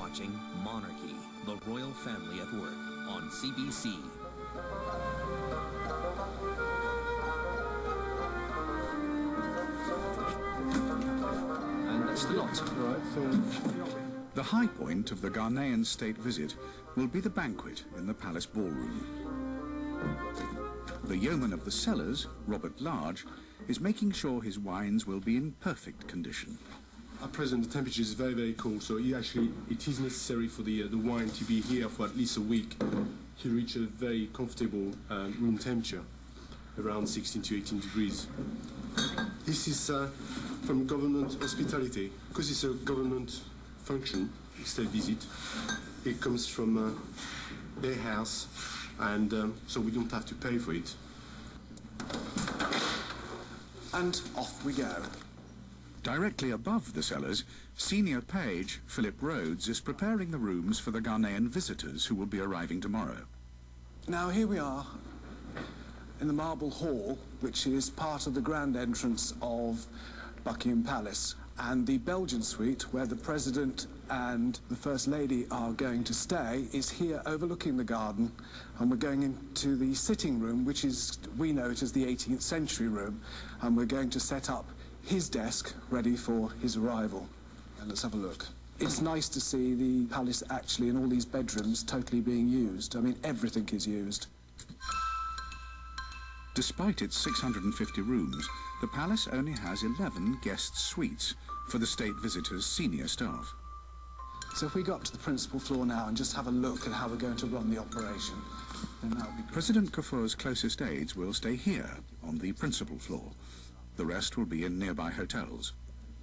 watching Monarchy, the royal family at work on CBC. And that's the lot. Right, the high point of the Ghanaian state visit will be the banquet in the palace ballroom. The yeoman of the cellars, Robert Large, is making sure his wines will be in perfect condition. At present, the temperature is very, very cold, so it is necessary for the wine to be here for at least a week to reach a very comfortable room temperature, around 16 to 18 degrees. This is from government hospitality. Because it's a government function, state visit, it comes from their house, and so we don't have to pay for it. And off we go. Directly above the cellars, senior page Philip Rhodes is preparing the rooms for the Ghanaian visitors who will be arriving tomorrow. Now here we are in the marble hall, which is part of the grand entrance of Buckingham Palace, and the Belgian suite, where the President and the First Lady are going to stay, is here overlooking the garden, and we're going into the sitting room, which is, we know it as the 18th century room, and we're going to set up his desk ready for his arrival. And let's have a look. It's nice to see the palace actually in all these bedrooms totally being used. I mean, everything is used. Despite its 650 rooms, the palace only has 11 guest suites for the state visitors' senior staff. So if we go up to the principal floor now and just have a look at how we're going to run the operation, then that would be great. President Kufuor's closest aides will stay here on the principal floor. The rest will be in nearby hotels.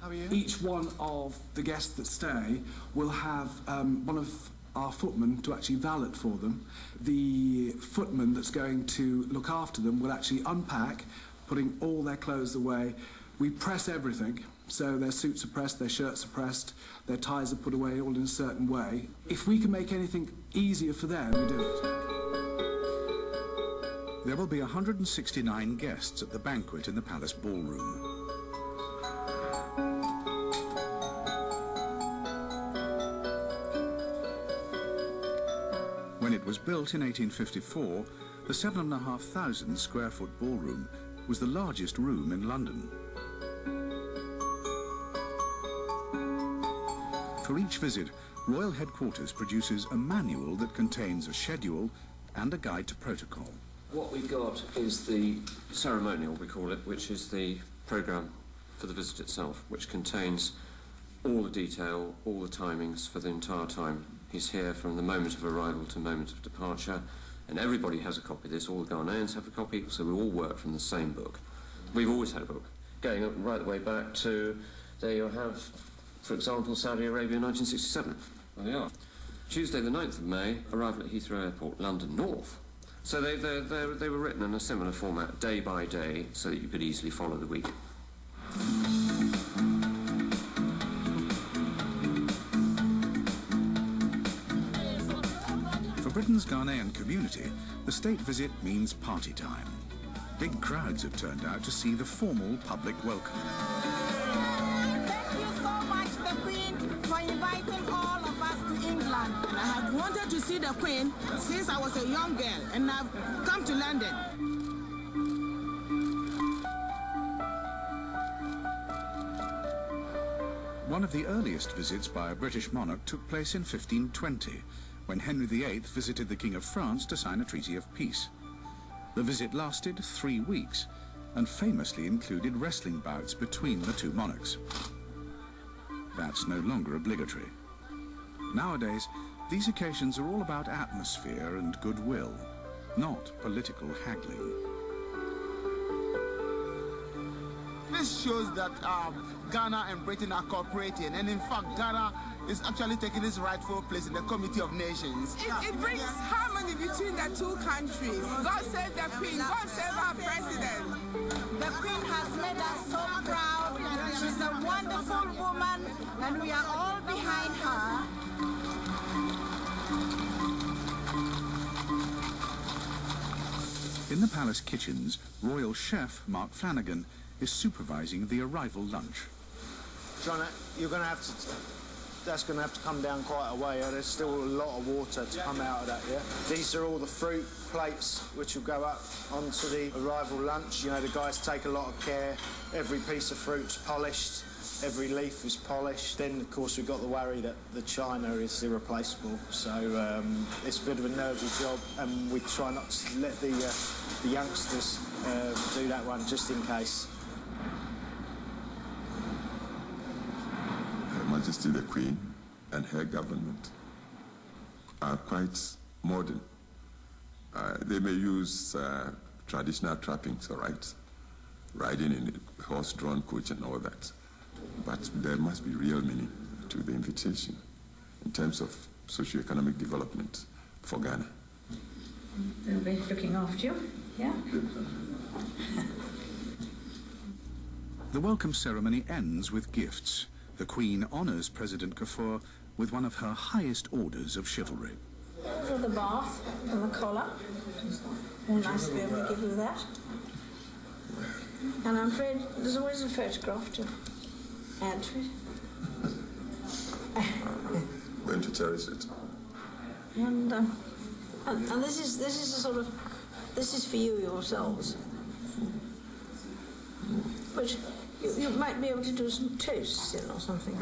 How are you? Each one of the guests that stay will have one of our footmen to actually valet for them. The footman that's going to look after them will actually unpack, putting all their clothes away. We press everything, so their suits are pressed, their shirts are pressed, their ties are put away all in a certain way. If we can make anything easier for them, we do it. There will be 169 guests at the banquet in the palace ballroom. When it was built in 1854, the 7,500 square foot ballroom was the largest room in London. For each visit, Royal Headquarters produces a manual that contains a schedule and a guide to protocol. What we've got is the ceremonial, we call it, which is the programme for the visit itself, which contains all the detail, all the timings for the entire time. He's here from the moment of arrival to moment of departure, and everybody has a copy of this. All the Ghanaians have a copy, so we all work from the same book. We've always had a book, going up right the way back to, there you have, for example, Saudi Arabia 1967. There they are. Tuesday the 9th of May, arrival at Heathrow Airport, London North. So they were written in a similar format, day by day, so that you could easily follow the week. For Britain's Ghanaian community, the state visit means party time. Big crowds have turned out to see the formal public welcome. Thank you so much, the Queen, for inviting all of us to England. And I have wanted to see the Queen since I was a young girl, and I've come to London. One of the earliest visits by a British monarch took place in 1520, when Henry VIII visited the King of France to sign a treaty of peace. The visit lasted 3 weeks and famously included wrestling bouts between the two monarchs. That's no longer obligatory. Nowadays, these occasions are all about atmosphere and goodwill, not political haggling. This shows that Ghana and Britain are cooperating, and in fact, Ghana is actually taking its rightful place in the Committee of Nations. It brings harmony between the two countries. God save the Queen. God save our President. The Queen has made us so proud. She's a wonderful woman, and we are all behind her. In the palace kitchens, royal chef Mark Flanagan is supervising the arrival lunch. John, you're going to have to That's going to have to come down quite a way. There's still a lot of water to come out of that, yeah? These are all the fruit plates which will go up onto the arrival lunch. You know, the guys take a lot of care. Every piece of fruit's polished. Every leaf is polished. Then, of course, we've got the worry that the china is irreplaceable. So it's a bit of a nervy job, and we try not to let the youngsters do that one, just in case. Her Majesty the Queen and her government are quite modern. They may use traditional trappings, all right, riding in a horse-drawn coach and all that. But there must be real meaning to the invitation in terms of socio-economic development for Ghana. They'll be looking after you, yeah? The welcome ceremony ends with gifts. The Queen honours President Kafur with one of her highest orders of chivalry. For the bath and the collar. All nice to be able to give you that. And I'm afraid there's always a photograph to add to it. Going to cherish it. And this is a sort of, this is for you yourselves. But you might be able to do some toasts in or something.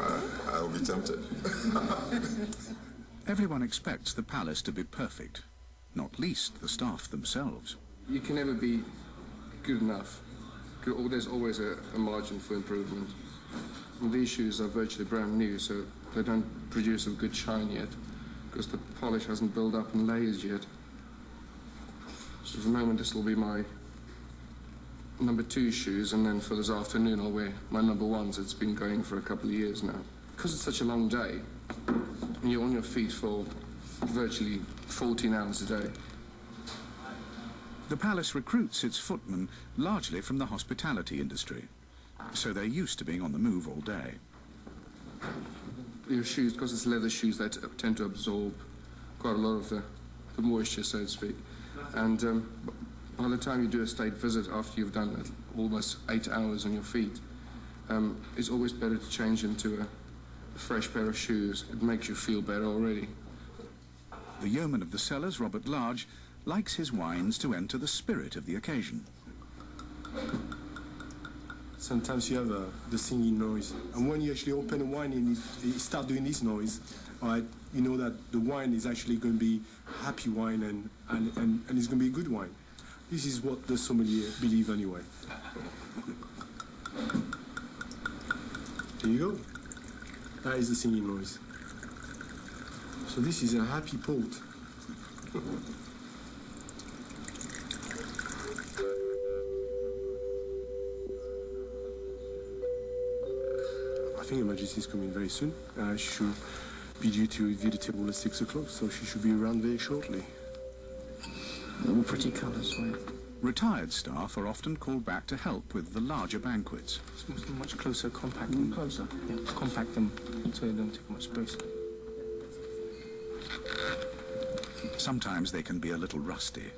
I'll be tempted. Everyone expects the palace to be perfect, not least the staff themselves. You can never be good enough. There's always a margin for improvement. And these shoes are virtually brand new, so they don't produce a good shine yet, because the polish hasn't built up in layers yet. So for the moment, this will be my number 2 shoes, and then for this afternoon I'll wear my number 1s. It's been going for a couple of years now. Because it's such a long day, and you're on your feet for virtually 14 hours a day. The palace recruits its footmen largely from the hospitality industry, so they're used to being on the move all day. Your shoes, because it's leather shoes, they tend to absorb quite a lot of the moisture, so to speak. And by the time you do a state visit, after you've done almost 8 hours on your feet, it's always better to change into a fresh pair of shoes. It makes you feel better already. The yeoman of the cellars, Robert Large, likes his wines to enter the spirit of the occasion. Sometimes you have the singing noise, and when you actually open a wine and it start doing this noise, right, you know that the wine is actually going to be happy wine and it's going to be a good wine. This is what the sommelier believe anyway. There you go. That is the singing noise. So this is a happy port. I think Her Majesty is coming very soon. She should be due to view the table at 6 o'clock, so she should be around very shortly. All pretty colours, right? Retired staff are often called back to help with the larger banquets. It's much closer, compact them. Closer? Yeah, compact them so they don't take much space. Sometimes they can be a little rusty.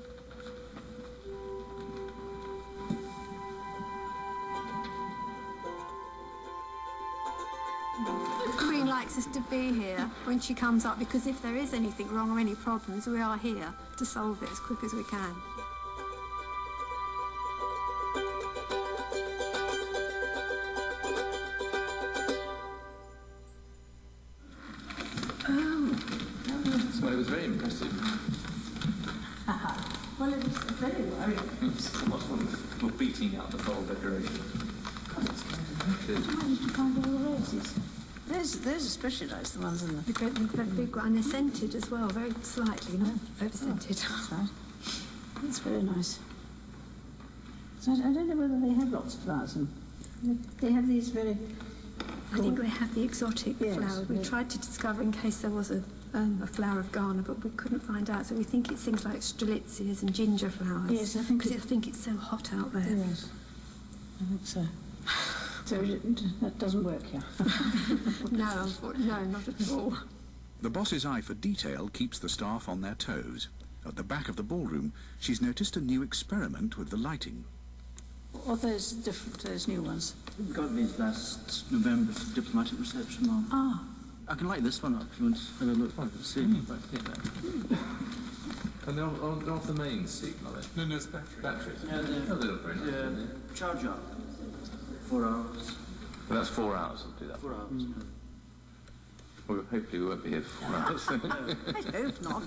The Queen likes us to be here when she comes up, because if there is anything wrong or any problems, we are here to solve it as quick as we can. So it was very impressive. Well, it was very worrying. It's much fun with beating out the full decoration. I managed to find all the roses. Those are specially nice, the ones in The great big one, and they're scented as well, very slightly, not over-scented. That's right. That's very nice. So I don't know whether they have lots of flowers in them. They have these very... I think they have the exotic Yes, flowers. We yes. tried to discover in case there was a flower of Ghana, but we couldn't find out. So we think it's things like strelitzias and ginger flowers. Yes, I think because I think it's so hot out there. Yes, I think so. So that doesn't work here. No, no, not at all. The boss's eye for detail keeps the staff on their toes. At the back of the ballroom, she's noticed a new experiment with the lighting. What are those different, those new ones? We got these last November for the diplomatic reception, Mom. Ah, I can light this one up if you want to have a look. See. And they're off the main seat, are they? No, it's battery. Batteries? Yeah, Oh, they look very nice, don't they? charge up. 4 hours. Well, that's 4 hours, I'll do that. 4 hours. Well, hopefully we won't be here for 4 hours. I hope not.